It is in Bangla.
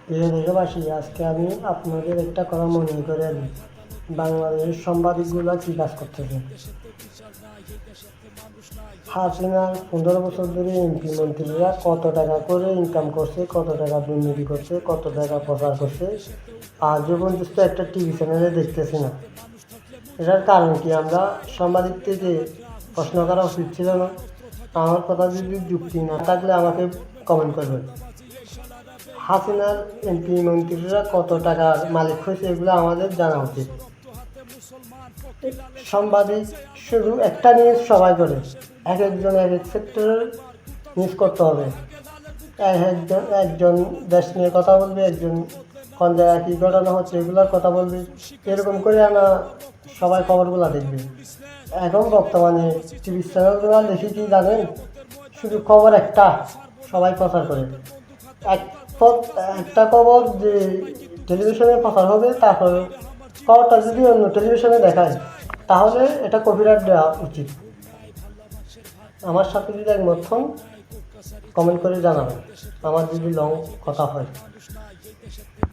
প্রিয় দেশবাসী, আজকে আমি আপনাদের একটা কথা মনে করে দিই। বাংলাদেশের সাংবাদিকগুলো কী কাজ করতেছে। হাসিনার 15 বছর ধরে এমপি মন্ত্রীরা কত টাকা করে ইনকাম করছে, কত টাকা দুর্নীতি করছে, কত টাকা প্রচার করছে, আজও পর্যন্ত একটা টিভি চ্যানেলে দেখতেছি না। এটার কারণ কি? আমরা সাংবাদিক থেকে প্রশ্ন করা উচিত ছিল না? আমার কথা যদি যুক্তি না থাকলে আমাকে কমেন্ট করবেন। হাসিনার এমপি মন্ত্রীরা কত টাকার মালিক হয়েছে এগুলো আমাদের জানা উচিত। সাংবাদিক শুধু একটা নিউজ সবাই করে, এক একজন এক এক সেক্টরের নিউজ করতে হবে। একজন দেশ নিয়ে কথা বলবে, একজন কোন জায়গায় কী ঘটনা হচ্ছে এগুলোর কথা বলবে। এরকম করে আমরা সবাই খবরগুলো দেখবে। এখন বর্তমানে টিভি চ্যানেলগুলো দেখি কি জানেন, শুধু খবর একটা সবাই প্রচার করে। একটা খবর যে টেলিভিশনে প্রচার হবে, তারপর খবরটা যদি অন্য টেলিভিশনে দেখায় তাহলে এটা কপিরাইট দেওয়া উচিত। আমার সাথে যদি একমত হন কমেন্ট করে জানাবেন, আমার যদি লং কথা হয়।